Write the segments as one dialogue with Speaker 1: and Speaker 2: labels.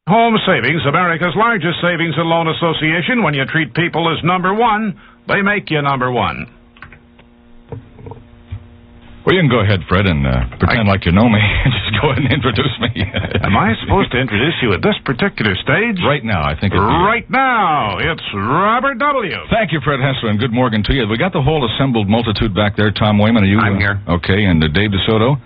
Speaker 1: Home Savings, America's largest savings and loan association. When you treat people as number one, they make you number one.
Speaker 2: Well, you can go ahead, Fred, and pretend like you know me and just go ahead and introduce me.
Speaker 1: Am I supposed to introduce you at this particular stage?
Speaker 2: Right now, I think.
Speaker 1: Right now, it's Robert W.
Speaker 2: Thank you, Fred Hessler, and good morning to you. We got the whole assembled multitude back there. Tom Wayman, are you?
Speaker 3: I'm here.
Speaker 2: Okay, and Dave DeSoto?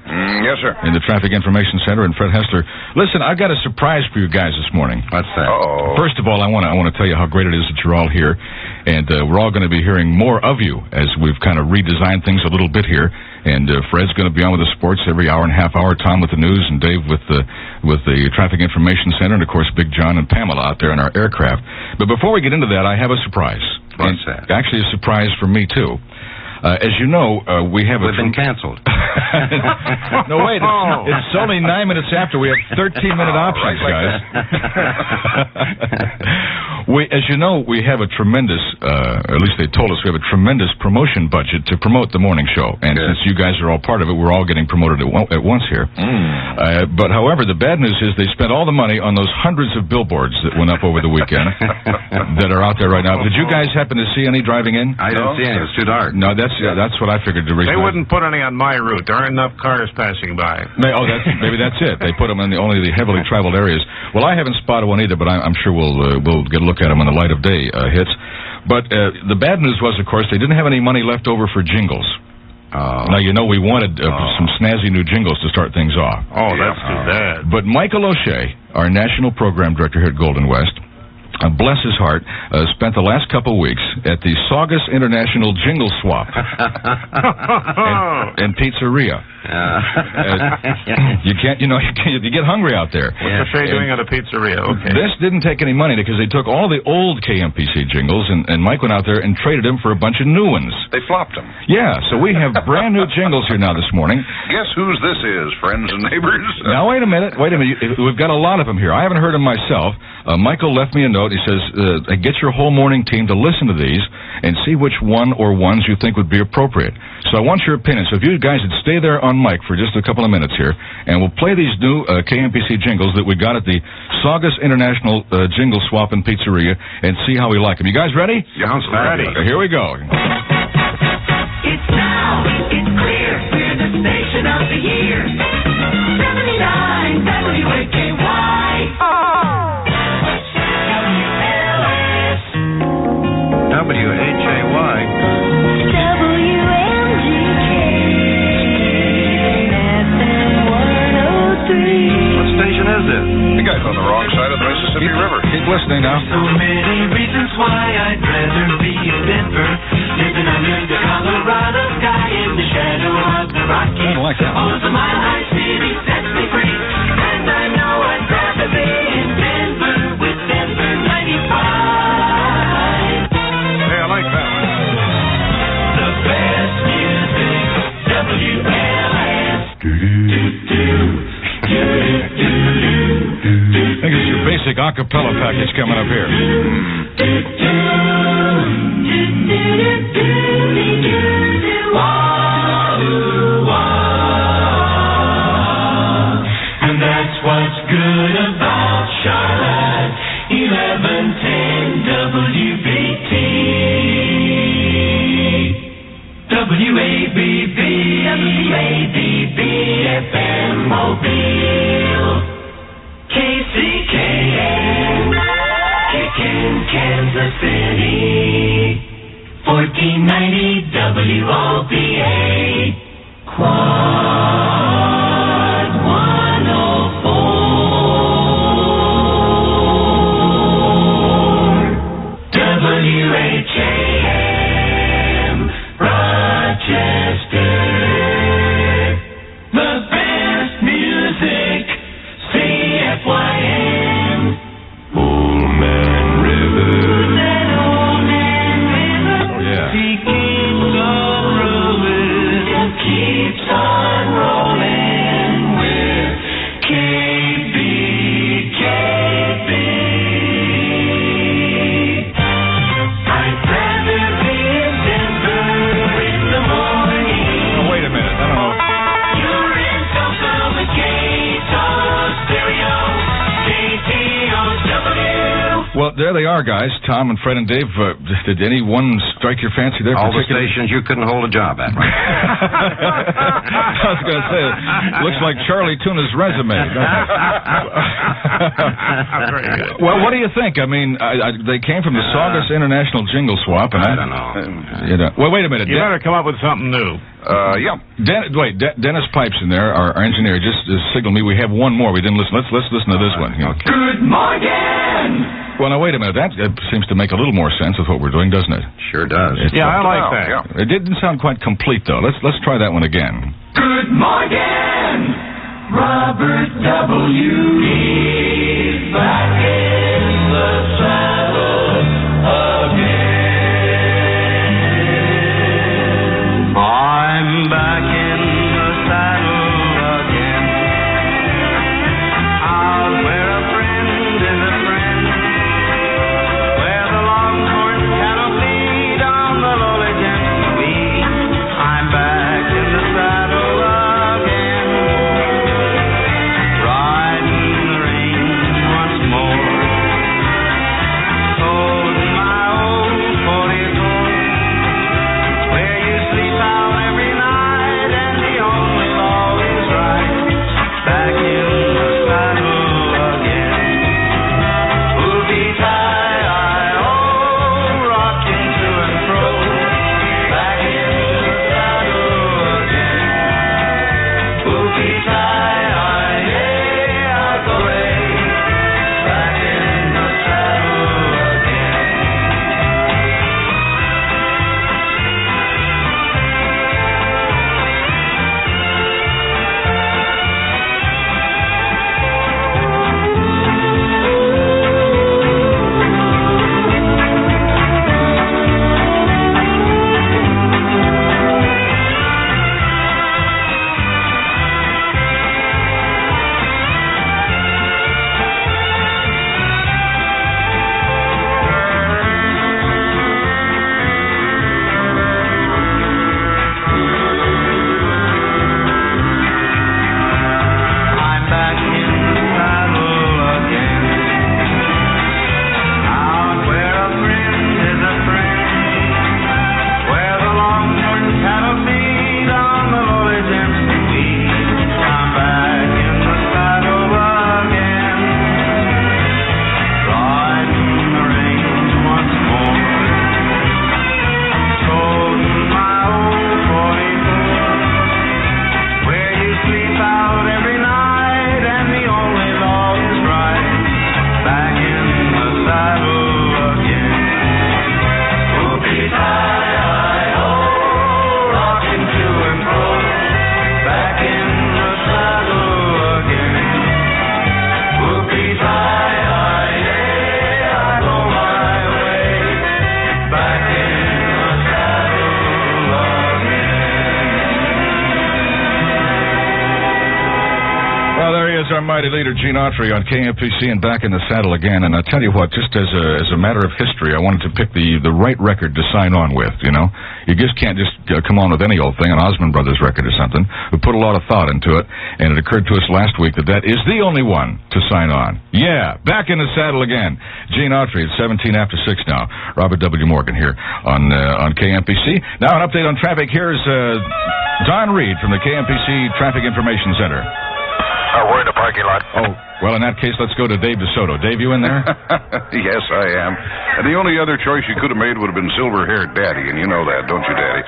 Speaker 3: Yes, sir.
Speaker 2: In the Traffic Information Center, and Fred Hessler. Listen, I've got a surprise for you guys this morning.
Speaker 3: What's that? Uh-oh.
Speaker 2: First of all, I want to tell you how great it is that you're all here, and we're all going to be hearing more of you as we've kind of redesigned things a little bit here. And Fred's going to be on with the sports every hour and a half hour, Tom with the news, and Dave with the Traffic Information Center, and, of course, Big John and Pamela out there in our aircraft. But before we get into that, I have a surprise.
Speaker 3: What's that?
Speaker 2: Actually, a surprise for me, too. As you know, we've
Speaker 3: been canceled.
Speaker 2: No, wait. It's only 9 minutes after. We have 13-minute options, guys. As you know, we have a tremendous, at least they told us, we have a tremendous promotion budget to promote the morning show. And since you guys are all part of it, we're all getting promoted at once here. But, however, the bad news is they spent all the money on those hundreds of billboards that went up over the weekend that are out there right now. Did you guys happen to see any driving in?
Speaker 3: I didn't see any. It was too dark.
Speaker 2: No, that's what I figured.
Speaker 1: They wouldn't put any on my route. There aren't enough cars passing by.
Speaker 2: Maybe that's it. They put them in only the heavily traveled areas. Well, I haven't spotted one either, but I'm sure we'll get a look at them when the light of day hits. But the bad news was, of course, they didn't have any money left over for jingles. Now, you know, we wanted some snazzy new jingles to start things off.
Speaker 1: Oh, that's too bad.
Speaker 2: But Michael O'Shea, our national program director here at Golden West, bless his heart, spent the last couple weeks at the Saugus International Jingle Swap and Pizzeria. You get hungry out there.
Speaker 1: What's the doing at a pizzeria? Okay.
Speaker 2: This didn't take any money because they took all the old KMPC jingles, and Mike went out there and traded them for a bunch of new ones.
Speaker 3: They flopped them.
Speaker 2: Yeah, so we have brand new jingles here now this morning.
Speaker 3: Guess whose this is, friends and neighbors?
Speaker 2: Now, wait a minute. We've got a lot of them here. I haven't heard them myself. Michael left me a note. He says, get your whole morning team to listen to these and see which one or ones you think would be appropriate. So I want your opinion. So if you guys would stay there on mic for just a couple of minutes here, and we'll play these new KMPC jingles that we got at the Saugus International Jingle Swap and Pizzeria and see how we like them. You guys ready?
Speaker 1: Sounds ready.
Speaker 2: Here we go.
Speaker 4: It's now, it's clear, we're the station of the year. 79 WAKY.
Speaker 3: WHAY. What station is this? You guys on the wrong side of the Mississippi River.
Speaker 2: Keep listening now.
Speaker 4: So many reasons why I'd rather be in Denver, living under the Colorado sky in the shadow of the Rockies.
Speaker 2: I don't like that.
Speaker 4: Oh, the Mile High City sets me free, and I know I'd rather be in Denver with Denver 95.
Speaker 1: Hey, I like that one.
Speaker 4: The best music, WLS.
Speaker 2: I think it's your basic a cappella package coming up here.
Speaker 4: And that's what's good about Charlotte 1110 WBT. WABB, WABB, FM Mobile. KCKN, kickin' Kansas City. 1490 WOBA. Quad 104.
Speaker 2: Well, there they are, guys. Tom and Fred and Dave. Did any one strike your fancy there?
Speaker 3: All the stations you couldn't hold a job at, right?
Speaker 2: I was going to say, looks like Charlie Tuna's resume. Well, what do you think? I mean, they came from the Saugus International Jingle Swap, and
Speaker 3: I don't know.
Speaker 2: Well, wait a minute.
Speaker 1: You better come up with something new.
Speaker 3: Yeah.
Speaker 2: Dennis Pipes in there, our engineer, just signaled me we have one more. We didn't listen. Let's listen to this one.
Speaker 3: Okay.
Speaker 4: Good morning!
Speaker 2: Well, now, wait a minute. That seems to make a little more sense with what we're doing, doesn't it?
Speaker 3: Sure does.
Speaker 1: Yeah, I like that.
Speaker 3: Yeah.
Speaker 2: It didn't sound quite complete, though. Let's try that one again.
Speaker 4: Good morning! Robert W. is back in the saddle again. I'm back in the saddle again. Out where a friend is a friend, where the longhorn cattle feed on the lowly gent's weed. I'm back in the saddle again, riding the range once more, holding my old 44, where you sleep out every night and the only law is right. Back in the saddle again. Whoopie-tie-I-oh, rocking to and fro. Back in the saddle again. Whoopie-tie-I-hey-I-go-ray. Back in the saddle again. I'm back in the saddle again, out where a friend is a friend, where the longhorn cattle feed on the lowly gent's weed. I'm back in the saddle again, riding the range once more, holding my old 44, where you sleep out every night and the only law is right. Back in the saddle again. Whoopie-tie-I-oh, rocking to and fro. Back in the saddle again. Whoopie-tie-I-hey, I go my way. Back in the saddle again.
Speaker 2: Well, there he is, our mighty leader, Gene Autry, on KMPC and back in the saddle again. And I tell you what, just as a matter of history, I wanted to pick the right record to sign on with, you know. You just can't just come on with any old thing, an Osmond Brothers record or something. We put a lot of thought into it, and it occurred to us last week that is the only one to sign on. Yeah, back in the saddle again. Gene Autry, it's 17 after 6 now. Robert W. Morgan here on KMPC. Now an update on traffic. Here's Don Reed from the KMPC Traffic Information Center.
Speaker 3: We're in the parking lot.
Speaker 2: Oh, well, in that case, let's go to Dave DeSoto. Dave, you in there?
Speaker 3: Yes, I am. And the only other choice you could have made would have been silver-haired Daddy, and you know that, don't you, Daddy?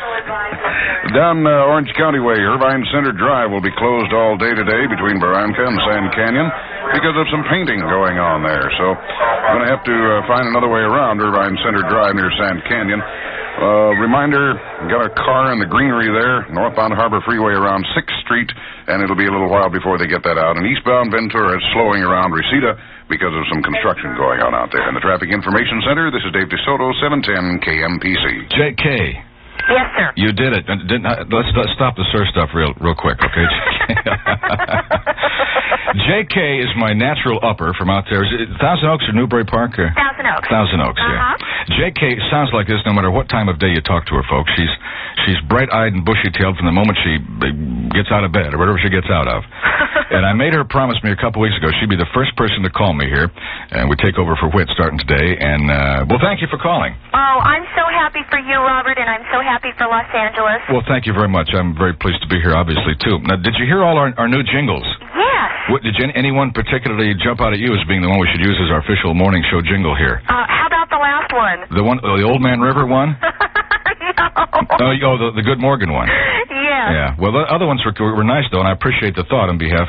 Speaker 3: Down Orange County Way, Irvine Center Drive will be closed all day today between Barranca and Sand Canyon because of some painting going on there. So I'm going to have to find another way around Irvine Center Drive near Sand Canyon. Reminder, got a car in the greenery there, northbound Harbor Freeway around 6th Street, and it'll be a little while before they get that out. And eastbound Ventura is slowing around Reseda because of some construction going on out there. In the Traffic Information Center, this is Dave DeSoto, 710 KMPC.
Speaker 2: J.K.
Speaker 5: Yes, sir.
Speaker 2: You did it. Let's stop the sir stuff real quick, okay? J.K. is my natural upper from out there. Is it Thousand Oaks or Newbury Park? Or?
Speaker 5: Thousand Oaks.
Speaker 2: Thousand Oaks, yeah. J.K. sounds like this no matter what time of day you talk to her, folks. She's bright-eyed and bushy-tailed from the moment she gets out of bed or whatever she gets out of. And I made her promise me a couple weeks ago she'd be the first person to call me here, and we take over for Whit starting today. And, well, thank you for calling.
Speaker 5: Oh, I'm so happy for you, Robert, and I'm so happy for Los Angeles.
Speaker 2: Well, thank you very much. I'm very pleased to be here, obviously, too. Now, did you hear all our new jingles?
Speaker 5: Yes.
Speaker 2: Did anyone particularly jump out at you as being the one we should use as our official morning show jingle here?
Speaker 5: How about the last one?
Speaker 2: The Old Man River one?
Speaker 5: No.
Speaker 2: The Good Morgan one.
Speaker 5: Yeah.
Speaker 2: Yeah. Well, the other ones were nice, though, and I appreciate the thought on behalf.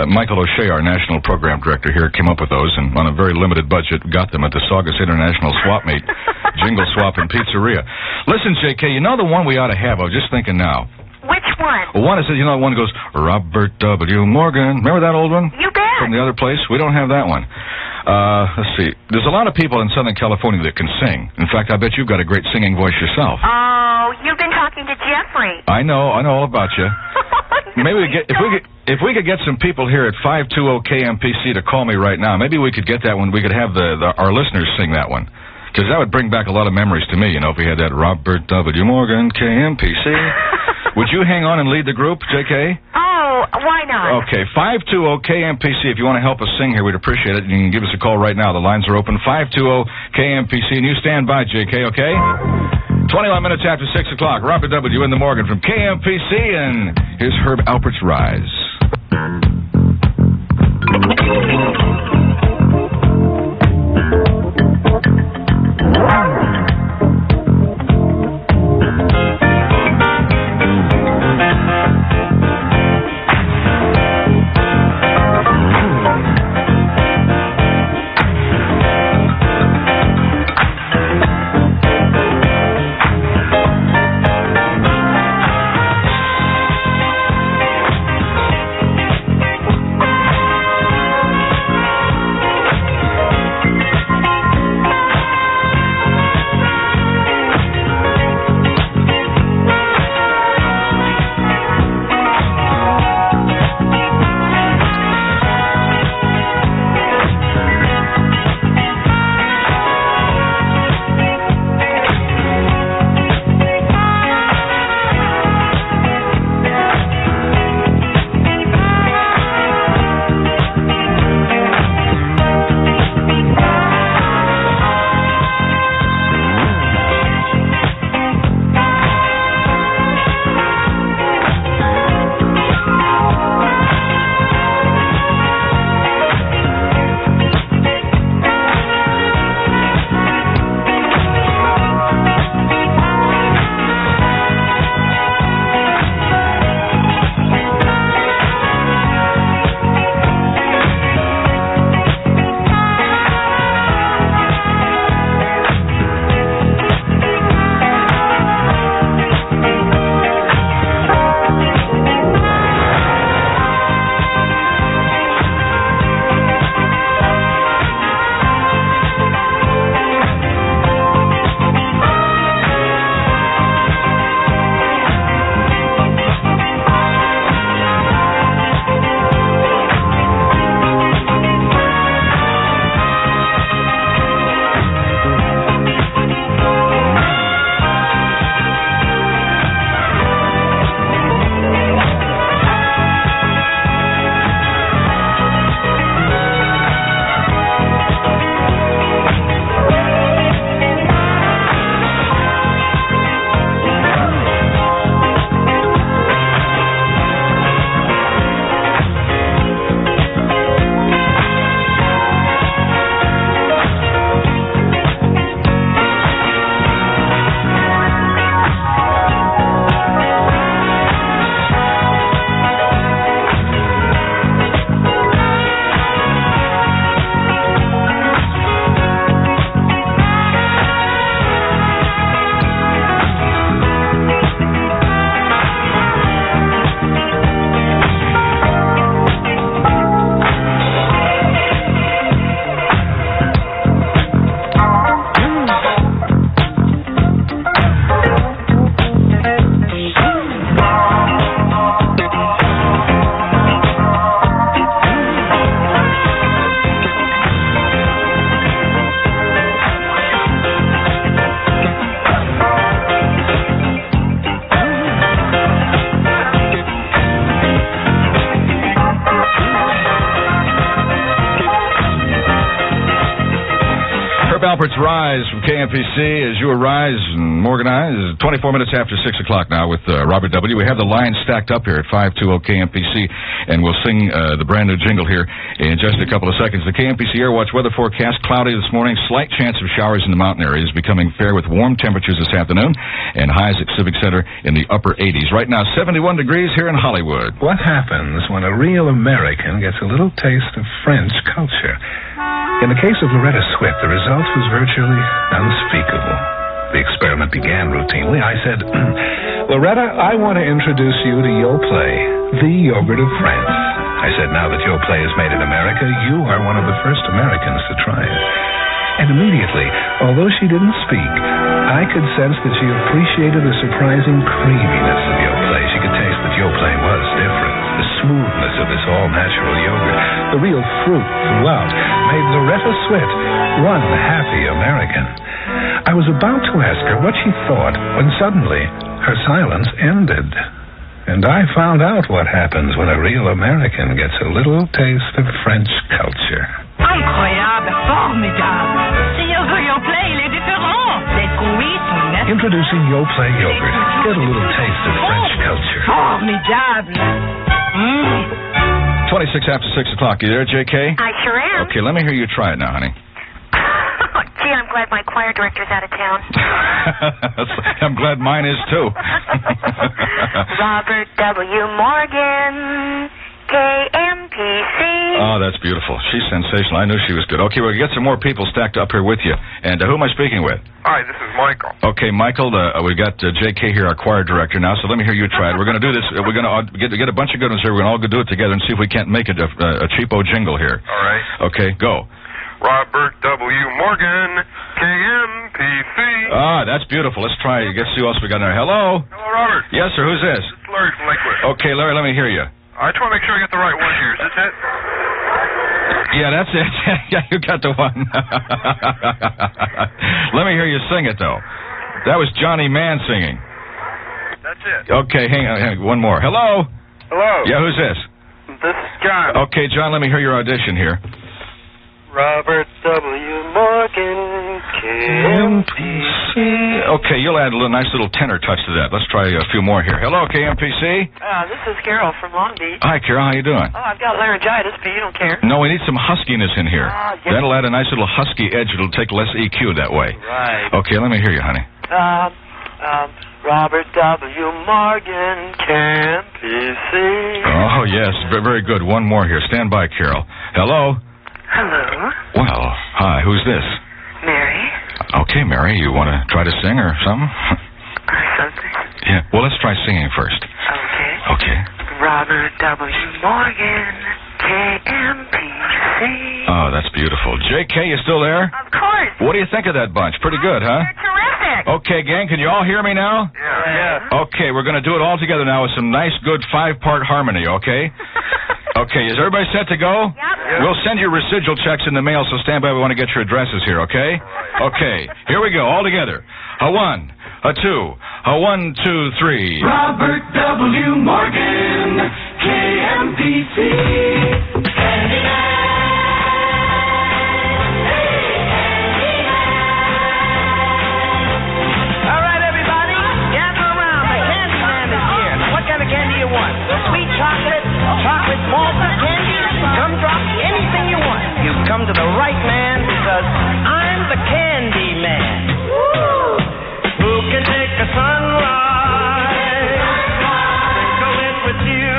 Speaker 2: Michael O'Shea, our national program director here, came up with those, and on a very limited budget, got them at the Saugus International Swap Meet, Jingle Swap and Pizzeria. Listen, J.K., you know the one we ought to have? I was just thinking now.
Speaker 5: Which one?
Speaker 2: Well, one is, the one goes, Robert W. Morgan. Remember that old one?
Speaker 5: You bet.
Speaker 2: From the other place? We don't have that one. Let's see. There's a lot of people in Southern California that can sing. In fact, I bet you've got a great singing voice yourself.
Speaker 5: Oh, you've been talking to Jeffrey.
Speaker 2: I know all about you. Maybe if we could get some people here at 520 KMPC to call me right now. Maybe we could get that one. We could have our listeners sing that one. Because that would bring back a lot of memories to me, if we had that Robert W. Morgan, KMPC. Would you hang on and lead the group, J.K.?
Speaker 5: Oh, why not?
Speaker 2: Okay, 520 KMPC. If you want to help us sing here, we'd appreciate it. You can give us a call right now. The lines are open, 520 KMPC. And you stand by, J.K., okay? 21 minutes after 6 o'clock. Robert W. in the Morgan from KMPC, and here's Herb Alpert's Rise. Alpert's Rise from KMPC as you arise and organize. 24 minutes after 6 o'clock now with Robert W. We have the lines stacked up here at 520 KMPC, and we'll sing the brand new jingle here in just a couple of seconds. The KMPC Airwatch weather forecast, cloudy this morning, slight chance of showers in the mountain areas, becoming fair with warm temperatures this afternoon, and highs at Civic Center in the upper 80s. Right now, 71 degrees here in Hollywood.
Speaker 6: What happens when a real American gets a little taste of French culture? In the case of Loretta Swift, the result was virtually unspeakable. The experiment began routinely. I said, Loretta, I want to introduce you to Yoplait, the yogurt of France. I said, now that Yoplait is made in America, you are one of the first Americans to try it. And immediately, although she didn't speak, I could sense that she appreciated the surprising creaminess of Yoplait. She could taste that Yoplait was different. The smoothness of this all-natural yogurt, the real fruit throughout, made Loretta Swift one happy American. I was about to ask her what she thought when suddenly her silence ended. And I found out what happens when a real American gets a little taste of French culture.
Speaker 7: Incroyable, formidable. Ce yogurt Yoplait, il est différent. Les fruits sont naturels.
Speaker 6: Introducing Yoplait yogurt. Get a little taste of French culture.
Speaker 7: Formidable.
Speaker 2: 26 after 6 o'clock. You there, J.K.?
Speaker 5: I sure am.
Speaker 2: Okay, let me hear you try it now, honey.
Speaker 5: Gee, I'm glad my choir director's out of town.
Speaker 2: I'm glad mine is, too.
Speaker 5: Robert W. Morgan, KMPC.
Speaker 2: Oh, that's beautiful. She's sensational. I knew she was good. Okay, we'll get some more people stacked up here with you. And who am I speaking with?
Speaker 8: Hi, this is Michael.
Speaker 2: Okay, Michael, we got J.K. here, our choir director now, so let me hear you try it. We're going to do this. We're going to get a bunch of good ones here. We're going to all go do it together and see if we can't make it a cheapo jingle here.
Speaker 8: All right.
Speaker 2: Okay, go.
Speaker 8: Robert W. Morgan, KMPC.
Speaker 2: Ah, that's beautiful. Let's try. Let's see what else we got in there. Hello?
Speaker 8: Hello, Robert.
Speaker 2: Yes, sir. Who's this?
Speaker 8: It's Larry from Lakewood.
Speaker 2: Okay, Larry, let me hear you.
Speaker 8: I just want to make sure I get the right one here. Is this it?
Speaker 2: Yeah, that's it. Yeah, you got the one. Let me hear you sing it, though. That was Johnny Mann singing.
Speaker 8: That's it.
Speaker 2: Okay, hang on. One more. Hello?
Speaker 8: Hello.
Speaker 2: Yeah, who's this?
Speaker 8: This is John.
Speaker 2: Okay, John, let me hear your audition here.
Speaker 8: Robert W. Morgan, KMPC.
Speaker 2: Okay, you'll add a nice little tenor touch to that. Let's try a few more here. Hello, KMPC.
Speaker 9: This is Carol from Long Beach.
Speaker 2: Hi, Carol. How you doing?
Speaker 9: Oh, I've got laryngitis, but you don't care.
Speaker 2: No, we need some huskiness in here.
Speaker 9: Yes.
Speaker 2: That'll add a nice little husky edge. It'll take less EQ that way.
Speaker 9: Right.
Speaker 2: Okay, let me hear you, honey.
Speaker 9: Robert W. Morgan, KMPC.
Speaker 2: Oh, yes. Very good. One more here. Stand by, Carol. Hello?
Speaker 9: Hello.
Speaker 2: Well, hi. Who's this?
Speaker 9: Mary.
Speaker 2: Okay, Mary. You want to try to sing or something?
Speaker 9: Something.
Speaker 2: Yeah. Well, let's try singing first.
Speaker 9: Okay.
Speaker 2: Okay.
Speaker 9: Robert W. Morgan, KMPC.
Speaker 2: Oh, that's beautiful. J.K., you still there?
Speaker 5: Of course.
Speaker 2: What do you think of that bunch? Pretty good, huh?
Speaker 5: They're terrific.
Speaker 2: Okay, gang, can you all hear me now?
Speaker 8: Yeah.
Speaker 2: Okay, we're going to do it all together now with some nice, good 5-part harmony, okay? Okay, is everybody set to go?
Speaker 5: Yep.
Speaker 2: We'll send you residual checks in the mail, so stand by. We want to get your addresses here, okay? Okay, here we go, all together. A 1, a 2, a 1, 2, 3.
Speaker 4: Robert W. Morgan, KMPC.
Speaker 7: All right, everybody, gather around. The Candyman is here. Now, what kind of candy you want? Sweet chocolate, chocolate malted candy, gumdrop, anything you want. You've come to the right man because I'm the Candy Man. Who can take a sunrise, sprinkle it with you,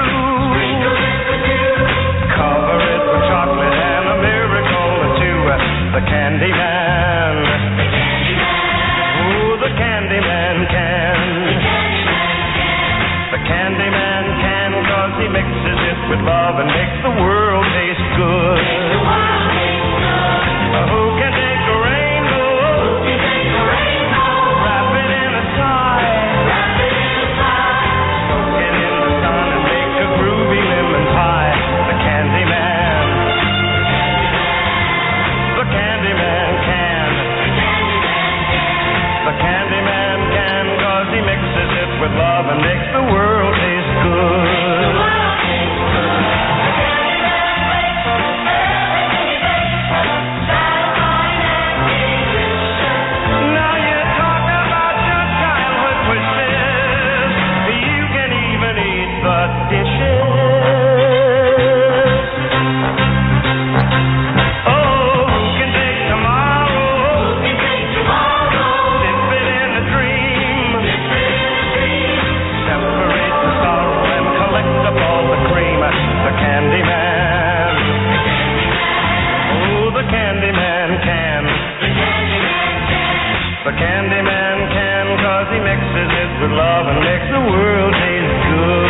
Speaker 7: with love and makes the world taste good.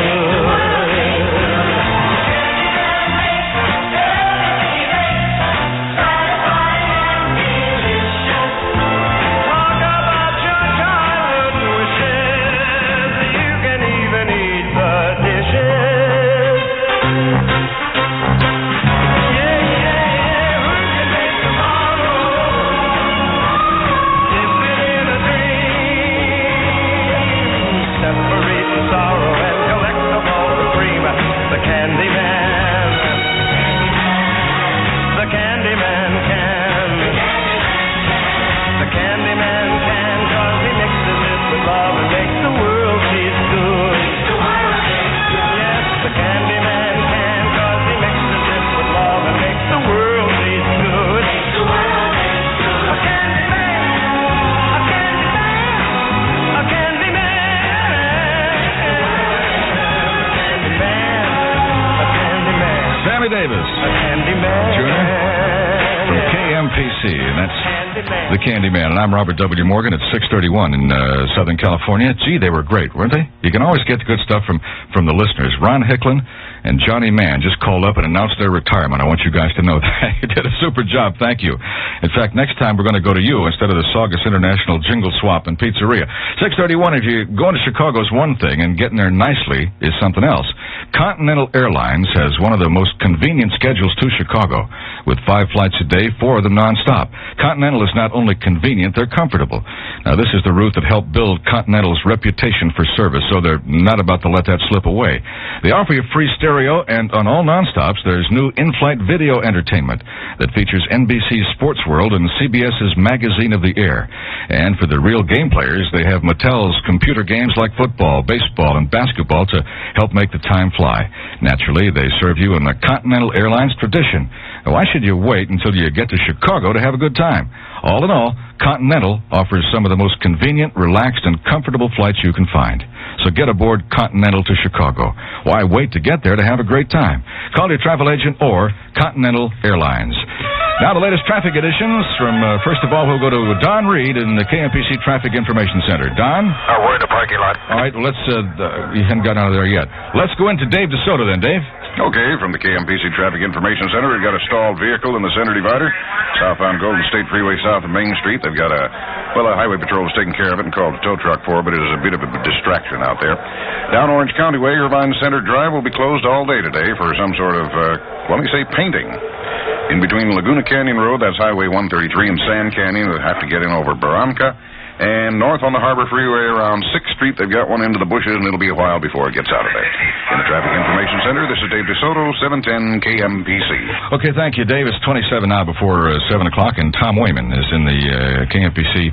Speaker 7: Talk about your childhood wishes. You can even eat the dishes. Yeah, who can make tomorrow? Dip it in a dream. Separate the sorrow and collect them all the cream. The Candy Man. The Candy Man can. The Candy Man can, 'cause he mixes it with love and makes the world taste good. Yes, the Candy Man can, 'cause he mixes it with love and makes the world taste good. A Candy Man, a Candy Man, a Candy Man, a Candy Man, a Candy Man,
Speaker 2: Sammy Davis.
Speaker 7: a Candy Man.
Speaker 2: From KMPC, and that's The Candy Man. And I'm Robert W. Morgan at 631 in Southern California. Gee, they were great, weren't they? You can always get the good stuff from the listeners. Ron Hicklin and Johnny Mann just called up and announced their retirement. I want you guys to know that. You did a super job. Thank you. In fact, next time we're going to go to you instead of the Saugus International Jingle Swap and Pizzeria. 631, if you're going to Chicago is one thing, and getting there nicely is something else. Continental Airlines has one of the most convenient schedules to Chicago, with 5 flights a day, 4 of them nonstop. Continental is not only convenient, they're comfortable. Now, this is the route that helped build Continental's reputation for service, so they're not about to let that slip away. They offer you free stereo, and on all nonstops, there's new in-flight video entertainment that features NBC's Sports World and CBS's Magazine of the Air. And for the real game players, they have Mattel's computer games like football, baseball, and basketball to help make the time fly. Naturally, they serve you in the Continental Airlines tradition. Now, why should you wait until you get to Chicago to have a good time? All in all, Continental offers some of the most convenient, relaxed, and comfortable flights you can find. So get aboard Continental to Chicago. Why wait to get there to have a great time? Call your travel agent or Continental Airlines. Now the latest traffic editions from, first of all, we'll go to Don Reed in the KMPC Traffic Information Center. Don?
Speaker 3: We're in the parking lot.
Speaker 2: All right, well, let's, you haven't gotten out of there yet. Let's go into Dave DeSoto then, Dave.
Speaker 3: Okay, from the KMPC Traffic Information Center, we've got a stalled vehicle in the center divider, southbound Golden State Freeway south of Main Street. They've got a highway patrol is taking care of it and called a tow truck for it, but it is a bit of a distraction out there. Down Orange County Way, Irvine Center Drive will be closed all day today for some sort of, painting. In between Laguna Canyon Road, that's Highway 133, and Sand Canyon, they'll have to get in over Barranca. And north on the Harbor Freeway around 6th Street, they've got one into the bushes, and it'll be a while before it gets out of there. In the Traffic Information Center, this is Dave DeSoto, 710 KMPC.
Speaker 2: Okay, thank you, Dave. It's 27 now before 7 o'clock, and Tom Wayman is in the KMPC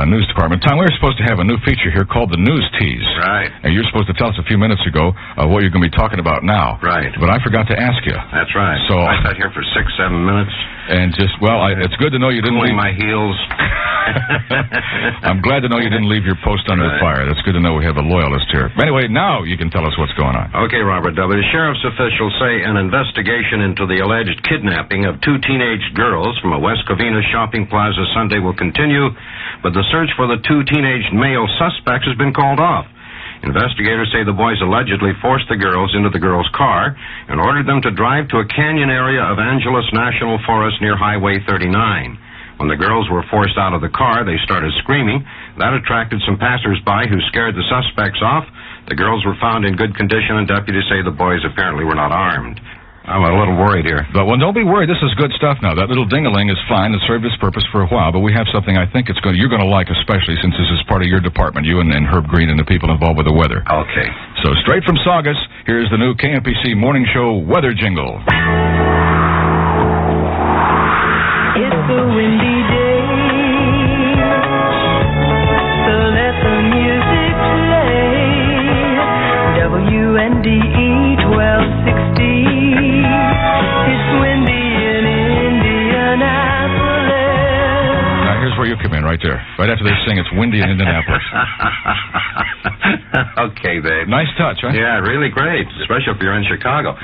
Speaker 2: News Department. Tom, we were supposed to have a new feature here called the News Tease.
Speaker 10: Right.
Speaker 2: And you're supposed to tell us a few minutes ago what you're going to be talking about now.
Speaker 10: Right.
Speaker 2: But I forgot to ask you.
Speaker 10: That's right.
Speaker 2: So
Speaker 10: I sat here for 6-7 minutes.
Speaker 2: And just, it's good to know you didn't leave
Speaker 10: my heels.
Speaker 2: I'm glad to know you didn't leave your post under fire. That's good to know we have a loyalist here. Anyway, now you can tell us what's going on.
Speaker 10: Okay, Robert W. Sheriff's officials say an investigation into the alleged kidnapping of 2 teenage girls from a West Covina shopping plaza Sunday will continue, but the search for the 2 teenage male suspects has been called off. Investigators say the boys allegedly forced the girls into the girls' car and ordered them to drive to a canyon area of Angeles National Forest near Highway 39. When the girls were forced out of the car, they started screaming. That attracted some passers-by who scared the suspects off. The girls were found in good condition, and deputies say the boys apparently were not armed. I'm a little worried here.
Speaker 2: But, well, don't be worried. This is good stuff now. That little ding-a-ling is fine. It served its purpose for a while, but we have something I think you're going to like, especially since this is part of your department, you and Herb Green and the people involved with the weather.
Speaker 10: Okay.
Speaker 2: So straight from Saugus, here's the new KMPC Morning Show weather jingle.
Speaker 11: It's a windy day, so let the music play. WNDE 1260. It's windy in Indianapolis.
Speaker 2: Now here's where you come in, right there. Right after they sing, it's windy in Indianapolis.
Speaker 10: Okay, babe.
Speaker 2: Nice touch, huh?
Speaker 10: Yeah, really great, especially if you're in Chicago.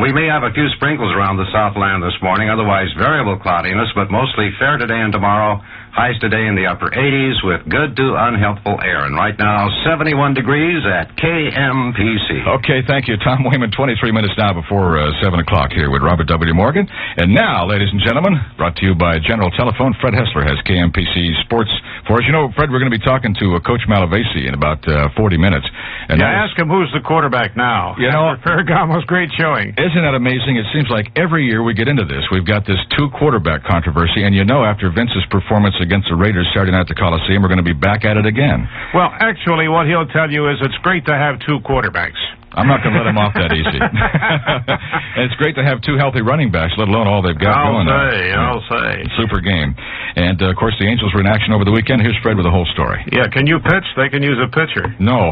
Speaker 10: We may have a few sprinkles around the Southland this morning, otherwise variable cloudiness, but mostly fair today and tomorrow. Highs today in the upper 80s with good to unhealthful air. And right now, 71 degrees at KMPC.
Speaker 2: Okay, thank you. Tom Wayman, 23 minutes now before 7 o'clock here with Robert W. Morgan. And now, ladies and gentlemen, brought to you by General Telephone, Fred Hessler has KMPC Sports for us. You know, Fred, we're going to be talking to Coach Malavasi in about 40 minutes. And
Speaker 1: ask him who's the quarterback now.
Speaker 2: You know,
Speaker 1: Ferragamo's great showing.
Speaker 2: Isn't that amazing? It seems like every year we get into this. We've got this two-quarterback controversy, and you know after Vince's performance against the Raiders Saturday night at the Coliseum, we're going to be back at it again.
Speaker 1: Well, actually, what he'll tell you is it's great to have two quarterbacks.
Speaker 2: I'm not going to let him off that easy. And it's great to have two healthy running backs, let alone all they've got going.
Speaker 1: I'll say.
Speaker 2: Super game. And, of course, the Angels were in action over the weekend. Here's Fred with the whole story.
Speaker 1: Yeah, can you pitch? They can use a pitcher.
Speaker 2: No.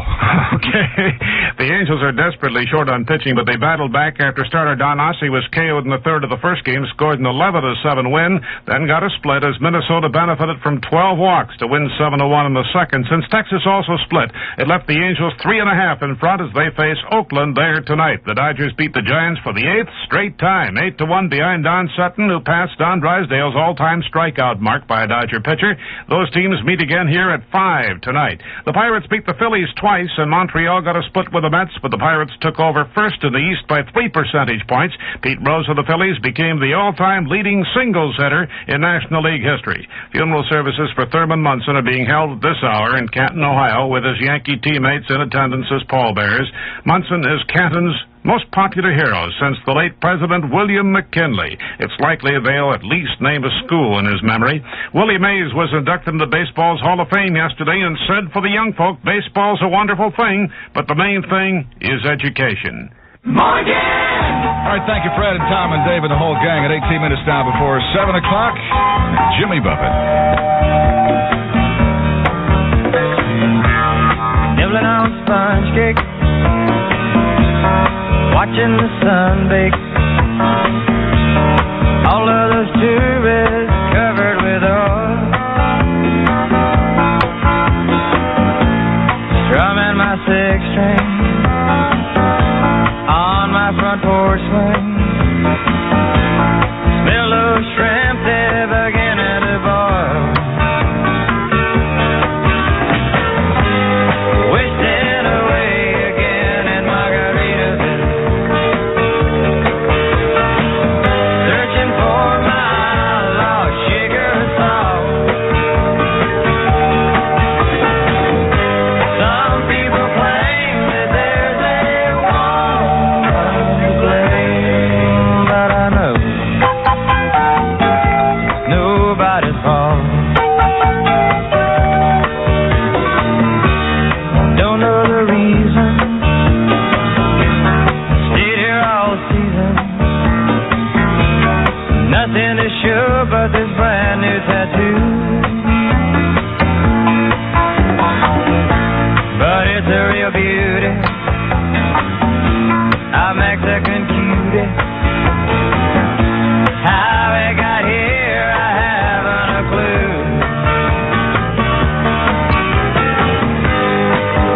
Speaker 1: Okay. The Angels are desperately short on pitching, but they battled back after starter Don Ossie was KO'd in the third of the first game, scored an 11-7 win, then got a split as Minnesota benefited from 12 walks to win 7-1 in the second. Since Texas also split, it left the Angels 3.5 in front as they face Oakland there tonight. The Dodgers beat the Giants for the 8th straight time, 8-1 behind Don Sutton, who passed Don Drysdale's all-time strikeout mark by a Dodger pitcher. Those teams meet again here at 5 tonight. The Pirates beat the Phillies twice, and Montreal got a split with the Mets, but the Pirates took over first in the East by 3 percentage points. Pete Rose of the Phillies became the all-time leading singles hitter in National League history. Funeral services for Thurman Munson are being held at this hour in Canton, Ohio, with his Yankee teammates in attendance as pallbearers. Munson is Canton's most popular hero since the late President William McKinley. It's likely they'll at least name a school in his memory. Willie Mays was inducted into baseball's Hall of Fame yesterday and said for the young folk, baseball's a wonderful thing, but the main thing is education.
Speaker 2: Morgan! All right, thank you, Fred and Tom and Dave and the whole gang at 18 minutes now before 7 o'clock. Jimmy Buffett.
Speaker 11: Nibbling on sponge cake, watching the sun bake. All of those tourists covered with oil, strumming my 6-string on my front porch swing. Smell those shrimp, they're beginning to boil. Wasting away again in Margaritaville, searching for my lost sugar salt. Some people claim that there's a woman to blame, but I know nobody's fault. Don't know the reason, stayed here all season. Nothing to show but this brand new tattoo. But it's a real beauty, a Mexican cutie. How it got here, I haven't a clue.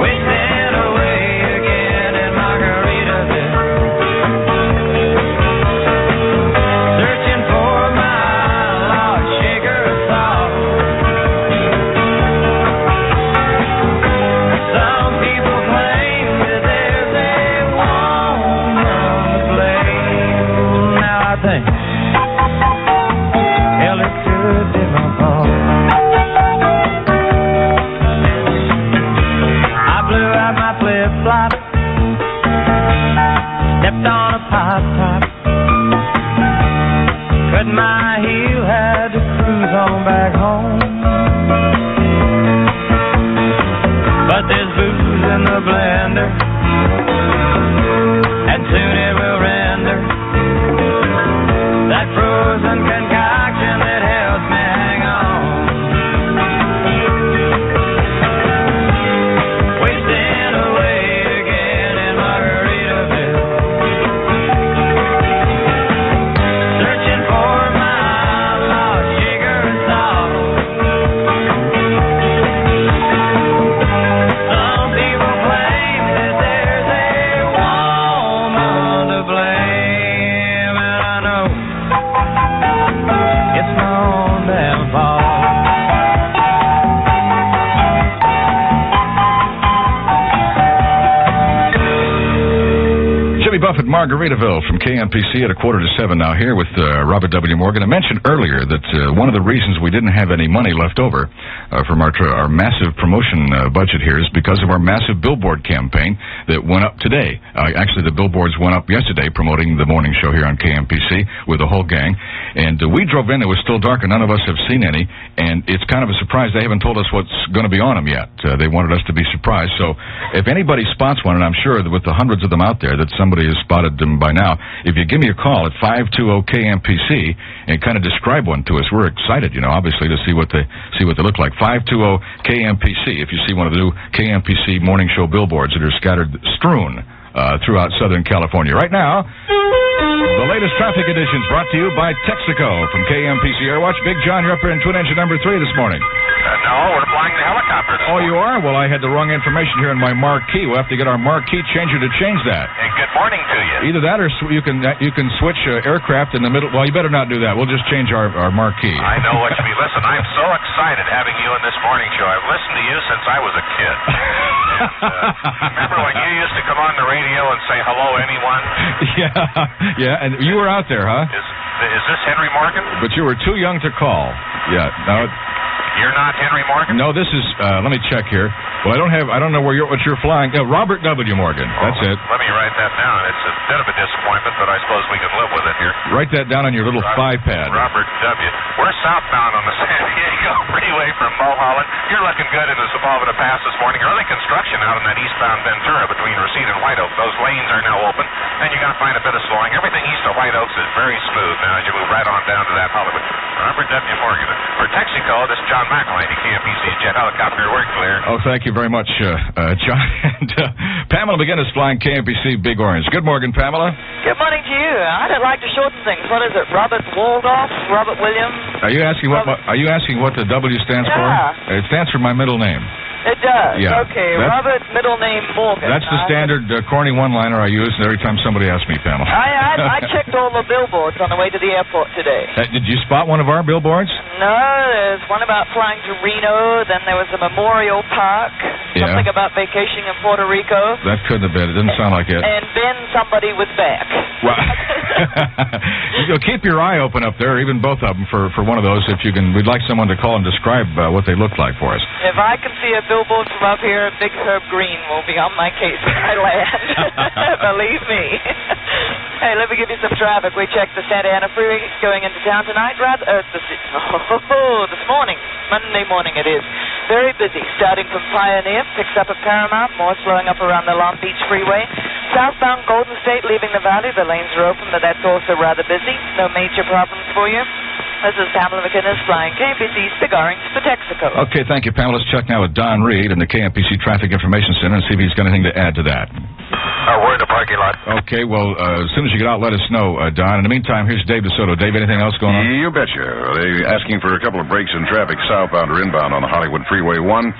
Speaker 11: Wasting away again in Margaritaville, searching for my lost sugar salt. Some people claim that there's a woman to blame. Now I think, hell, it could be my fault. I blew out my flip-flop, stepped on a pop-top, cut my heel, had to cruise on back home. But there's booze in the blender, and soon it will render that frozen concoction that helps me hang on. Wasting away again in Margaritaville, searching for my lost sugar and salt. Some people claim that there's a woman to blame, and I know
Speaker 2: off at Margaritaville from KMPC at 6:45 now here with Robert W. Morgan. I mentioned earlier that one of the reasons we didn't have any money left over from our massive promotion budget here is because of our massive billboard campaign that went up today. Actually, the billboards went up yesterday promoting the morning show here on KMPC with the whole gang. And we drove in. It was still dark, and none of us have seen any. And it's kind of a surprise. They haven't told us what's going to be on them yet. They wanted us to be surprised. So if anybody spots one, and I'm sure that with the hundreds of them out there that somebody has spotted them by now, if you give me a call at 520-KMPC and kind of describe one to us, we're excited, obviously, to see what they look like. 520-KMPC if you see one of the new KMPC morning show billboards that are strewn throughout Southern California. Right now, the latest traffic editions brought to you by Texaco from KMPC Airwatch. Big John, you're up here in twin engine number 3 this morning.
Speaker 3: No, we're flying the helicopter.
Speaker 2: Oh, you are? Well, I had the wrong information here in my marquee. We'll have to get our marquee changer to change that.
Speaker 3: Hey, good morning to you.
Speaker 2: Either that or you can switch aircraft in the middle. Well, you better not do that. We'll just change our marquee.
Speaker 3: I know what you mean. Listen, I'm so excited having you in this morning show. I've listened to you since I was a kid. Remember when you used to come on the radio and say, hello, anyone?
Speaker 2: Yeah, and you were out there, huh?
Speaker 3: Is this Henry Morgan?
Speaker 2: But you were too young to call. Yeah, no.
Speaker 3: You're not Henry Morgan?
Speaker 2: No, this is, let me check here. Well, I don't know what you're flying. Robert W. Morgan. That's it.
Speaker 3: Let me write that down. It's a bit of a disappointment, but I suppose we can live with it here.
Speaker 2: Write that down on your little thigh pad.
Speaker 3: Robert W. We're southbound on the San Diego Freeway from Mulholland. You're looking good in the Sepulveda Pass this morning. Early construction out on that eastbound Ventura between Racine and White Oak. Those lanes are now open, and you're going to find a bit of slowing. Everything east of White Oaks is very smooth now as you move right on down to that Hollywood. Robert W. Morgan. For Texaco, this is John McElhaney, KMPC jet helicopter. We're clear.
Speaker 2: Oh, thank you very much, John. And Pamela McGinnis flying KMPC Big Orange. Good morning, Pamela.
Speaker 12: Good morning to you. I'd like to shorten things. What is it? Robert Waldorf? Robert Williams?
Speaker 2: Are you asking what the W stands for? It stands for my middle name.
Speaker 12: It does?
Speaker 2: Yeah.
Speaker 12: Okay. Robert, middle name Morgan.
Speaker 2: That's the standard corny one-liner I use every time somebody asks me, Pamela.
Speaker 12: I checked all the billboards on the way to the airport today.
Speaker 2: Did you spot one of our billboards?
Speaker 12: No, there's one about flying to Reno, then there was a memorial park, something about vacationing in Puerto Rico.
Speaker 2: That couldn't have been. It didn't sound like it.
Speaker 12: And then somebody was back.
Speaker 2: Well, keep your eye open up there, even both of them, for one of those. If you can, we'd like someone to call and describe what they look like for us.
Speaker 12: If I can see a billboard from up here, Big Herb Green will be on my case when I land. Believe me. Hey, let me give you some traffic. We checked the Santa Ana Freeway going into town tonight. This morning. Monday morning it is. Very busy. Starting from Pioneer, picks up at Paramount, more slowing up around the Long Beach Freeway. Southbound Golden State leaving the valley. The lanes are open, but that's also rather busy. No major problems for you. This is Pamela McInnes flying KMPC's Big Orange for Texaco.
Speaker 2: Okay, thank you, Pamela. Let's check now with Don Reed in the KMPC Traffic Information Center and see if he's got anything to add to that.
Speaker 3: We're in the parking lot.
Speaker 2: Okay, well, as soon as you get out, let us know, Don. In the meantime, here's Dave DeSoto. Dave, anything else going on?
Speaker 3: You betcha. They're asking for a couple of breaks in traffic southbound or inbound on the Hollywood Freeway. One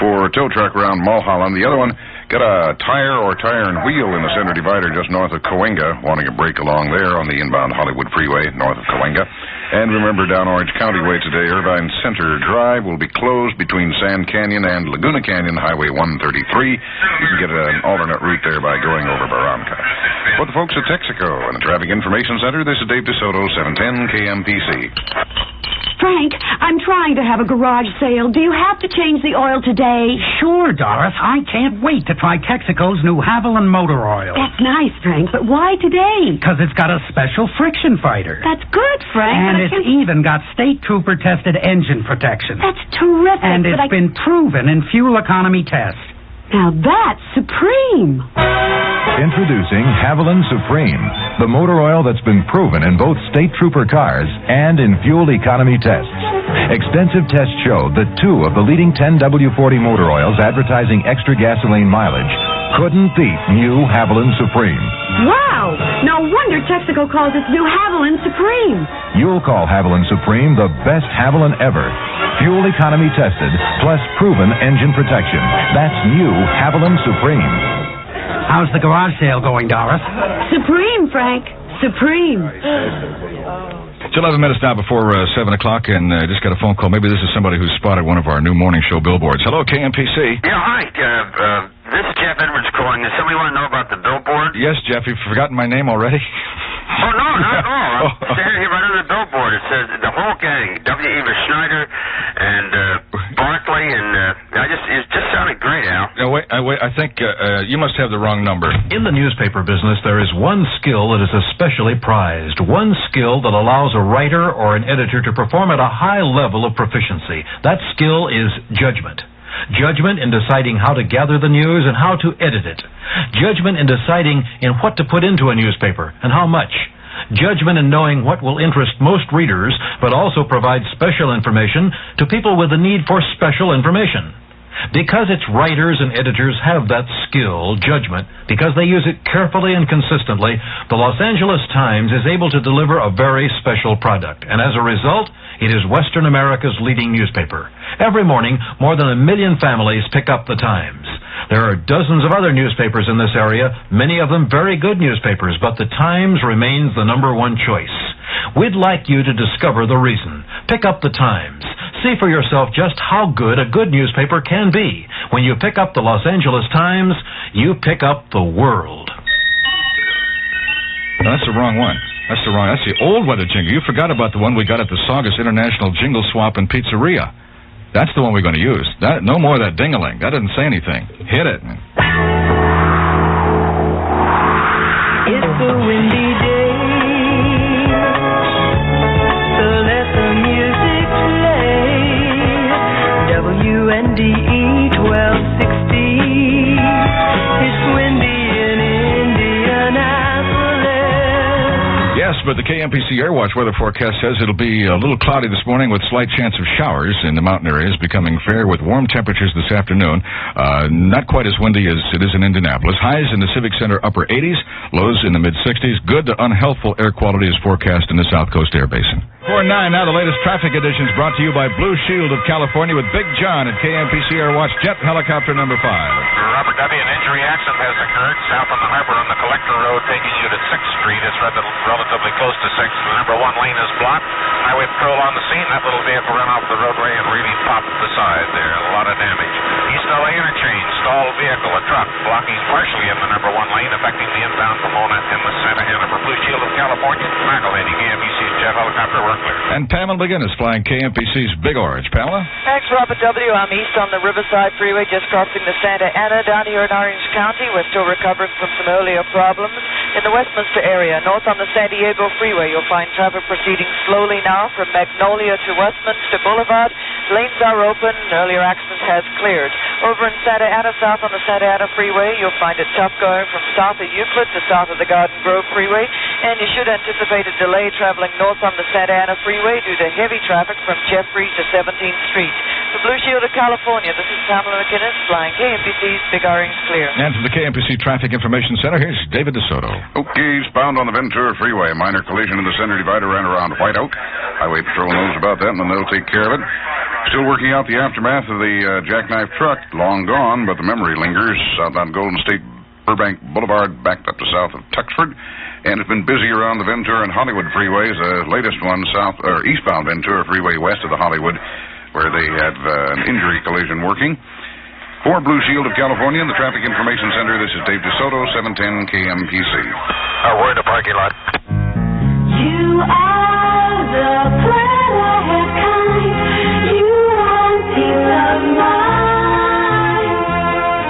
Speaker 3: for a tow truck around Mulholland. The other one got a tire and wheel in the center divider just north of Cahuenga, wanting a break along there on the inbound Hollywood Freeway north of Cahuenga. And remember, down Orange County Way today, Irvine Center Drive will be closed between Sand Canyon and Laguna Canyon, Highway 133. You can get an alternate route there by going over Barranca. For the folks at Texaco and the Traffic Information Center, this is Dave DeSoto, 710 KMPC.
Speaker 13: Frank, I'm trying to have a garage sale. Do you have to change the oil today?
Speaker 14: Sure, Doris. I can't wait to try Texaco's new Haviland motor oil.
Speaker 13: That's nice, Frank, but why today?
Speaker 14: Because it's got a special friction fighter.
Speaker 13: That's good, Frank.
Speaker 14: And it's even got state trooper-tested engine protection.
Speaker 13: That's terrific.
Speaker 14: And it's been proven in fuel economy tests.
Speaker 13: Now that's supreme.
Speaker 15: Introducing Haviland Supreme, the motor oil that's been proven in both state trooper cars and in fuel economy tests. Extensive tests show that 2 of the leading 10W40 motor oils advertising extra gasoline mileage couldn't beat new Haviland Supreme.
Speaker 13: Wow! No wonder Texaco calls its new Haviland Supreme.
Speaker 15: You'll call Haviland Supreme the best Haviland ever. Fuel economy tested, plus proven engine protection. That's new Haviland Supreme.
Speaker 14: How's the garage sale going, Doris?
Speaker 13: Supreme, Frank. Supreme.
Speaker 2: It's 11 minutes now before 7 o'clock, and just got a phone call. Maybe this is somebody who spotted one of our new morning show billboards. Hello, KMPC.
Speaker 16: Yeah, hi. This is Jeff Edwards calling. Does somebody want to know about the billboard?
Speaker 8: Robert?
Speaker 2: Yes, Jeff, you've forgotten my name already?
Speaker 8: Oh, no, not at all. I'm standing here right under the billboard. It says the whole gang, W. Eva Schneider and Barkley, and it just sounded great, Al.
Speaker 2: No, wait, I think you must have the wrong number.
Speaker 16: In the newspaper business, there is one skill that is especially prized, one skill that allows a writer or an editor to perform at a high level of proficiency. That skill is judgment. Judgment in deciding how to gather the news and how to edit it. Judgment in deciding in what to put into a newspaper and how much. Judgment in knowing what will interest most readers, but also provide special information to people with a need for special information. Because its writers and editors have that skill, judgment, because they use it carefully and consistently, the Los Angeles Times is able to deliver a very special product. And as a result, it is Western America's leading newspaper. Every morning, more than 1 million families pick up the Times. There are dozens of other newspapers in this area, many of them very good newspapers, but the Times remains the number one choice. We'd like you to discover the reason. Pick up the Times. See for yourself just how good a good newspaper can be. When you pick up the Los Angeles Times, you pick up the world.
Speaker 2: No, that's the wrong one. That's the old weather jingle. You forgot about the one we got at the Saugus International Jingle Swap and Pizzeria. That's the one we're going to use. No more of that ding-a-ling. That doesn't say anything. Hit it.
Speaker 11: It's a windy day, so let the music play. WNDE 1260. It's windy in Indianapolis.
Speaker 2: Yes, but the KMPC Airwatch weather forecast says it'll be a little cloudy this morning with slight chance of showers in the mountain areas, becoming fair with warm temperatures this afternoon. Not quite as windy as it is in Indianapolis. Highs in the Civic Center upper 80s, lows in the mid-60s. Good to unhealthful air quality is forecast in the South Coast Air Basin. 4-9, now the latest traffic editions brought to you by Blue Shield of California with Big John at KMPC Airwatch Jet Helicopter number 5.
Speaker 1: Robert W., an injury accident has occurred south on the harbor on the Collector Road, taking you to 6th Street. It's relatively close to 6th. The number 1 lane is blocked. Highway patrol on the scene. That little vehicle ran off the roadway and really popped the side there. A lot of damage. East LA interchange, stalled vehicle, a truck, blocking partially in the number 1 lane, affecting the inbound Pomona and the Santa Ana. For Blue Shield of California, McElhaney, KMPC's jet helicopter, we're clear.
Speaker 2: And Pamela McGinnis flying KMPC's Big Orange. Pamela?
Speaker 12: Thanks, Robert W. I'm east on the Riverside Freeway, just crossing the Santa Ana down here in Orange County. We're still recovering from some earlier problems. In the Westminster area, north on the San Diego Freeway, you'll find traffic proceeding slowly now from Magnolia to Westminster Boulevard. Lanes are open. Earlier accident has cleared. Over in Santa Ana, south on the Santa Ana Freeway, you'll find it tough going from south of Euclid to south of the Garden Grove Freeway. And you should anticipate a delay traveling north on the Santa Ana Freeway due to heavy traffic from Jeffrey to 17th Street. For Blue Shield of California, this is Pamela McGinnis flying KMPC's Big Orange Clear.
Speaker 2: And from the KMPC Traffic Information Center, here's David DeSoto.
Speaker 3: Okay, eastbound on the Ventura Freeway. Minor collision in the center divider ran around White Oak. Highway Patrol knows about that, and they'll take care of it. Still working out the aftermath of the jackknife truck. Long gone, but the memory lingers. Southbound Golden State Burbank Boulevard backed up to south of Tuxford. And it's been busy around the Ventura and Hollywood freeways. The latest one, eastbound Ventura Freeway west of the Hollywood, where they had an injury collision working. For Blue Shield of California and the Traffic Information Center, this is Dave DeSoto, 710 KMPC.
Speaker 8: We're in the parking lot.
Speaker 11: You are the plan I have kind. You want peace of mind.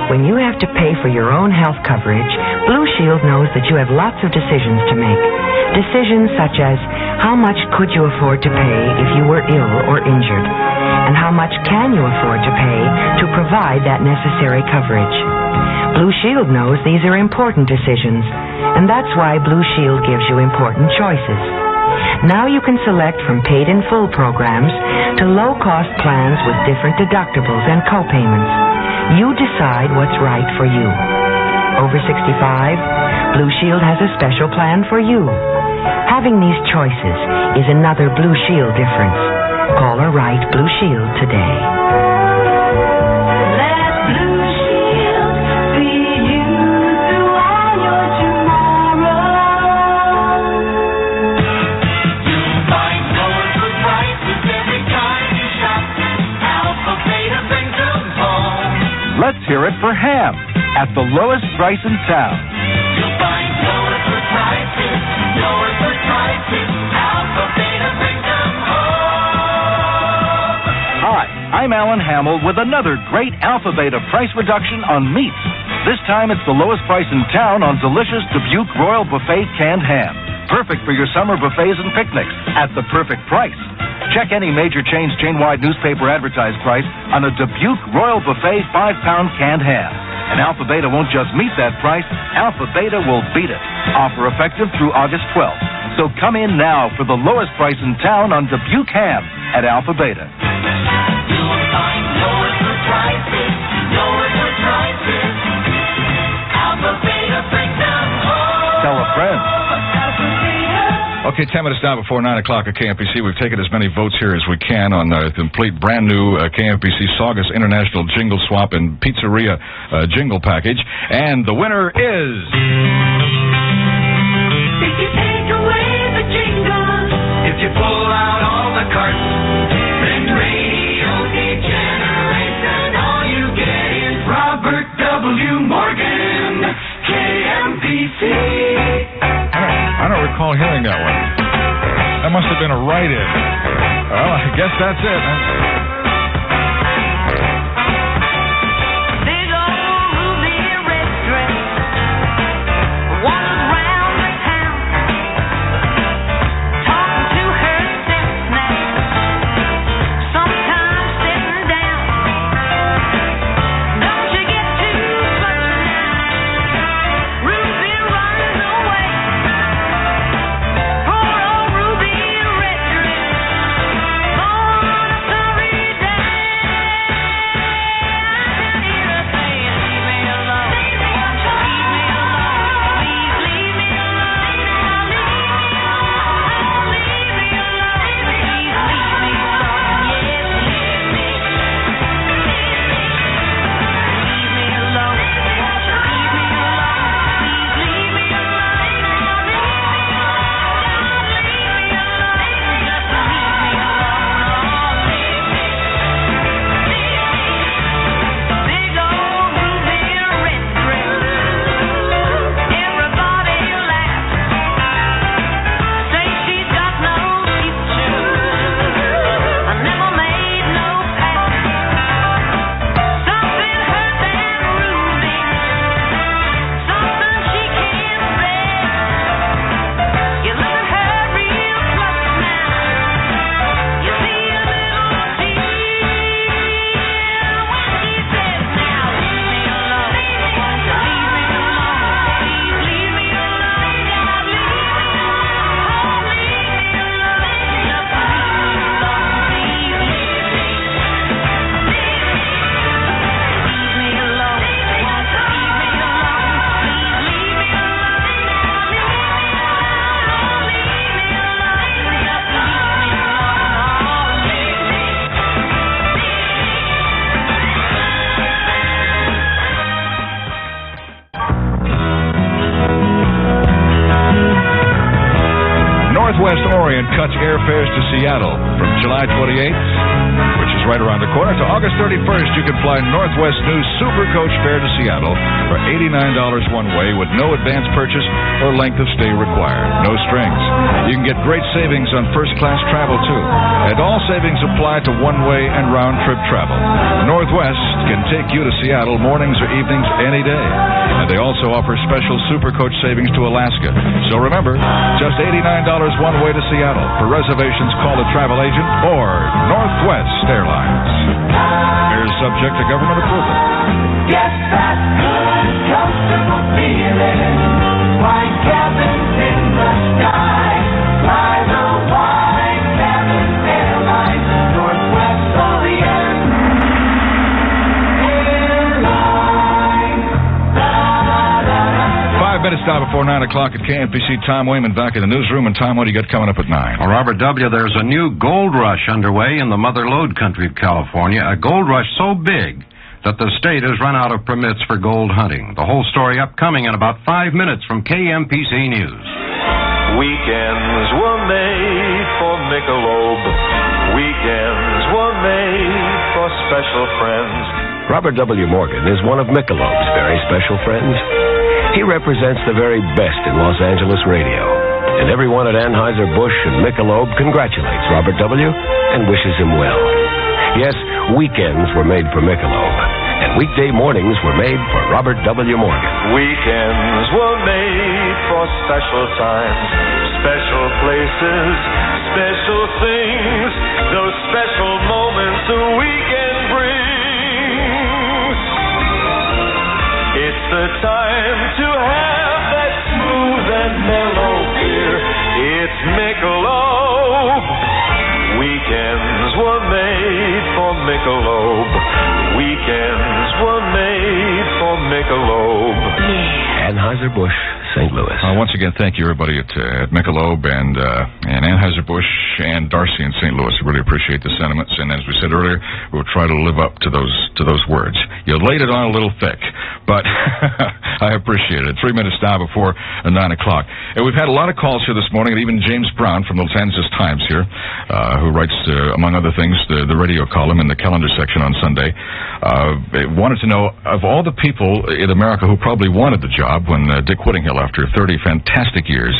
Speaker 17: When you have to pay for your own health coverage, Blue Shield knows that you have lots of decisions to make. Decisions such as how much could you afford to pay if you were ill or injured? And how much can you afford to pay to provide that necessary coverage? Blue Shield knows these are important decisions, and that's why Blue Shield gives you important choices. Now you can select from paid-in-full programs to low-cost plans with different deductibles and co-payments. You decide what's right for you. Over 65, Blue Shield has a special plan for you. Having these choices is another Blue Shield difference. Call or write Blue Shield today.
Speaker 11: Let Blue Shield be you through all your tomorrow.
Speaker 18: You'll find lowest good prices every time you shop. Alpha Beta brings them home.
Speaker 19: Let's hear it for ham at the lowest price in town.
Speaker 18: You'll find
Speaker 19: I'm Alan Hamill with another great Alpha Beta price reduction on meats. This time it's the lowest price in town on delicious Dubuque Royal Buffet canned ham. Perfect for your summer buffets and picnics at the perfect price. Check any major chain's chain-wide newspaper advertised price on a Dubuque Royal Buffet 5-pound canned ham. And Alpha Beta won't just meet that price, Alpha Beta will beat it. Offer effective through August 12th. So come in now for the lowest price in town on Dubuque ham at Alpha Beta.
Speaker 18: You'll find lower prices, Alpha Beta brings them home.
Speaker 19: Tell a friend.
Speaker 2: Okay, 10 minutes now before 9 o'clock at KMPC. We've taken as many votes here as we can on the complete brand new KMPC Saugus International Jingle Swap and Pizzeria Jingle Package. And the winner is...
Speaker 18: If you take away the jingles, if you pull out all the carts, then radio degenerates and all you get is Robert W. Morgan, KMPC.
Speaker 2: I don't recall hearing that one. That must have been a write-in. Well, I guess that's it.
Speaker 18: Big old ruby red dress, walking round the town, talking to her step-snack, sometimes sitting down. Don't you get too close now, Ruby runs away.
Speaker 2: Northwest Orient cuts airfares to Seattle from July 28th, which is right around the corner, to August 31st. You can fly Northwest new Super Coach fare to Seattle for $89 one way with no advance purchase or length of stay required. No strings. You can get great savings on first-class travel, too. And all savings apply to one-way and round-trip travel. Northwest can take you to Seattle mornings or evenings any day. And they also offer special Super Coach savings to Alaska. So remember, just $89 one way to Seattle. For reservations, call a travel agent or Northwest Airlines. Fares subject to government approval.
Speaker 18: Get that good, comfortable feeling. White cabins in the sky. Fly the White Cabin Airlines. Northwest Orient Airlines.
Speaker 2: 5 minutes now before 9 o'clock at KMPC. Tom Wayman back in the newsroom. And Tom, what do you got coming up at 9?
Speaker 10: Well, Robert W., there's a new gold rush underway in the Mother Lode country of California. A gold rush so big that the state has run out of permits for gold hunting. The whole story upcoming in about 5 minutes from KMPC News.
Speaker 11: Weekends were made for Michelob. Weekends were made for special friends.
Speaker 20: Robert W. Morgan is one of Michelob's very special friends. He represents the very best in Los Angeles radio. And everyone at Anheuser-Busch and Michelob congratulates Robert W. and wishes him well. Yes, weekends were made for Michelob, and weekday mornings were made for Robert W. Morgan.
Speaker 18: Weekends were made for special times, special places, special things, those special moments a weekend brings. It's the time to have that smooth and mellow beer. It's Michelob. Weekends were made for Michelob. Weekends were made for Michelob.
Speaker 20: Anheuser-Busch, St. Louis.
Speaker 2: Once again, thank you, everybody at Michelob and Anheuser-Busch and Darcy in St. Louis. We really appreciate the sentiments, and as we said earlier, we'll try to live up to those words. You laid it on a little thick, but I appreciate it. 3 minutes now before 9 o'clock. And we've had a lot of calls here this morning, and even James Brown from the Los Angeles Times here, who writes, among other things, the radio column in the calendar section on Sunday, wanted to know, of all the people in America who probably wanted the job when Dick Whittinghill, after 30 fantastic years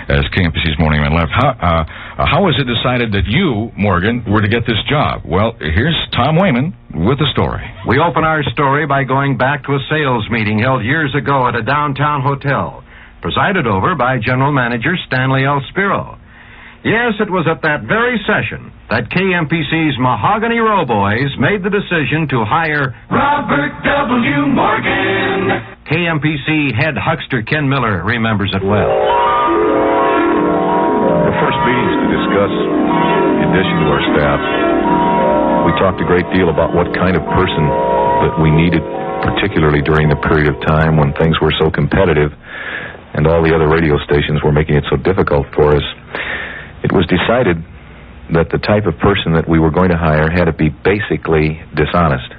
Speaker 2: as KMPC's Morning Man, left, how was it decided that you, Morgan, were to get this job? Well, here's Tom Wayman with the story.
Speaker 10: We open our story by going back to a sales meeting held years ago at a downtown hotel, presided over by General Manager Stanley L. Spiro. Yes, it was at that very session that KMPC's Mahogany Row Boys made the decision to hire
Speaker 18: Robert W. Morgan.
Speaker 10: KMPC head huckster Ken Miller remembers it well.
Speaker 21: The first meetings to discuss the addition to our staff, we talked a great deal about what kind of person that we needed, particularly during the period of time when things were so competitive and all the other radio stations were making it so difficult for us. It was decided that the type of person that we were going to hire had to be basically dishonest.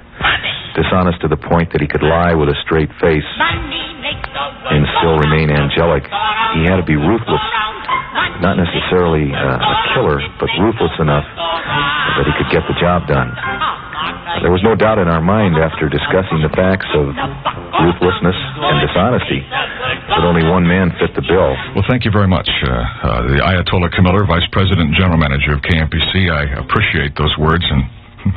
Speaker 21: Dishonest to the point that he could lie with a straight face and still remain angelic. He had to be ruthless, not necessarily a killer, but ruthless enough that he could get the job done. There was no doubt in our mind after discussing the facts of ruthlessness and dishonesty that only one man fit the bill.
Speaker 2: Well, thank you very much, the Ayatollah Kamiller, Vice President and General Manager of KMPC. I appreciate those words, and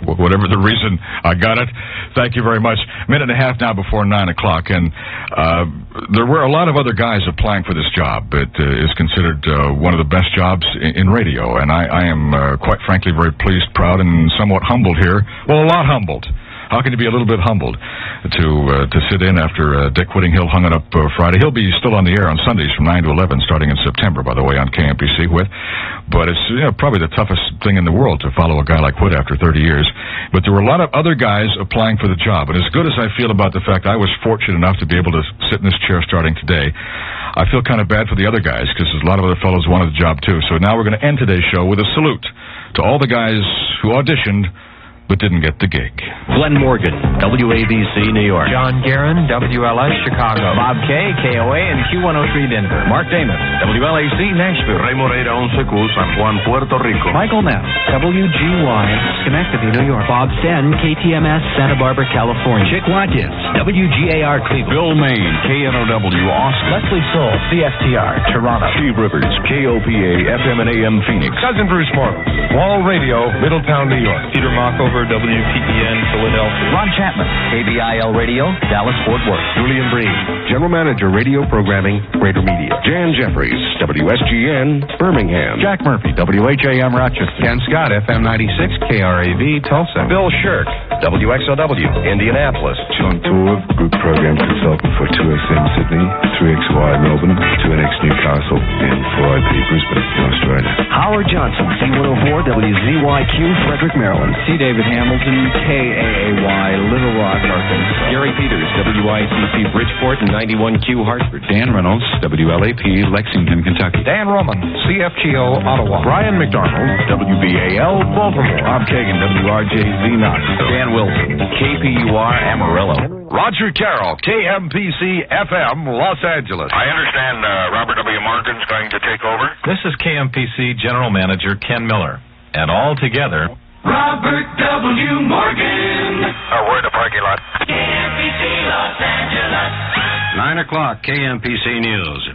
Speaker 2: whatever the reason, I got it. Thank you very much. Minute and a half now before 9 o'clock, and there were a lot of other guys applying for this job. It is considered one of the best jobs in radio, and I am, quite frankly, very pleased, proud, and somewhat humbled here. Well, a lot humbled. How can you be a little bit humbled to sit in after Dick Whittinghill hung it up Friday? He'll be still on the air on Sundays from 9 to 11, starting in September, by the way, on KMPC with. But it's probably the toughest thing in the world to follow a guy like Whit after 30 years. But there were a lot of other guys applying for the job. And as good as I feel about the fact I was fortunate enough to be able to sit in this chair starting today, I feel kind of bad for the other guys because a lot of other fellows wanted the job too. So now we're going to end today's show with a salute to all the guys who auditioned but didn't get the gig.
Speaker 22: Glenn Morgan, WABC, New York.
Speaker 23: John Guerin, WLS, Chicago. Bob K, KOA, and Q103, Denver.
Speaker 22: Mark Damon, WLAC, Nashville.
Speaker 24: Ray Moreira, 11Q, San Juan, Puerto Rico.
Speaker 23: Michael Neff, WGY, Schenectady, New York. Bob Sen, KTMS, Santa Barbara, California.
Speaker 22: Chick Watkins, WGAR, Cleveland.
Speaker 24: Bill Maine, KNOW, Austin.
Speaker 23: Leslie Soul, CFTR, Toronto.
Speaker 24: Steve Rivers, KOPA, FM and AM, Phoenix.
Speaker 25: Cousin Bruce Morrow, Wall Radio, Middletown, New York.
Speaker 26: Peter Mockover, WPEN, Philadelphia.
Speaker 22: Ron Chapman, KBIL Radio, Dallas, Fort Worth.
Speaker 25: Julian Breen, General Manager, Radio Programming, Greater Media.
Speaker 24: Jan Jeffries, WSGN, Birmingham.
Speaker 25: Jack Murphy, WHAM, Rochester. Ken Scott, FM 96, KRAV, Tulsa.
Speaker 24: Bill Shirk, WXOW, Indianapolis.
Speaker 27: John Torv, Group Program Consultant for 2XM Sydney, 3XY Melbourne, 2NX Newcastle, and 4IP Brisbane in Australia.
Speaker 22: Howard Johnson, C104, WZYQ, Frederick, Maryland.
Speaker 23: C. David Hamilton, KAAY, Little Rock, Arkansas.
Speaker 24: Gary Peters, WICC, Bridgeport, and 91Q, Hartford.
Speaker 27: Dan Reynolds, WLAP, Lexington, Kentucky.
Speaker 25: Dan Roman, CFGO, Ottawa. Brian McDonald, WBAL, Baltimore.
Speaker 23: Bob Kagan, WRJZ, Knoxville.
Speaker 24: Dan Wilson, KPUR, Amarillo.
Speaker 25: Roger Carroll, KMPC FM, Los Angeles.
Speaker 8: I understand Robert W. Morgan's going to take over.
Speaker 16: This is KMPC General Manager Ken Miller. And all together,
Speaker 18: Robert W. Morgan.
Speaker 8: We're in the parking lot.
Speaker 18: KMPC Los Angeles.
Speaker 10: 9 o'clock, KMPC News.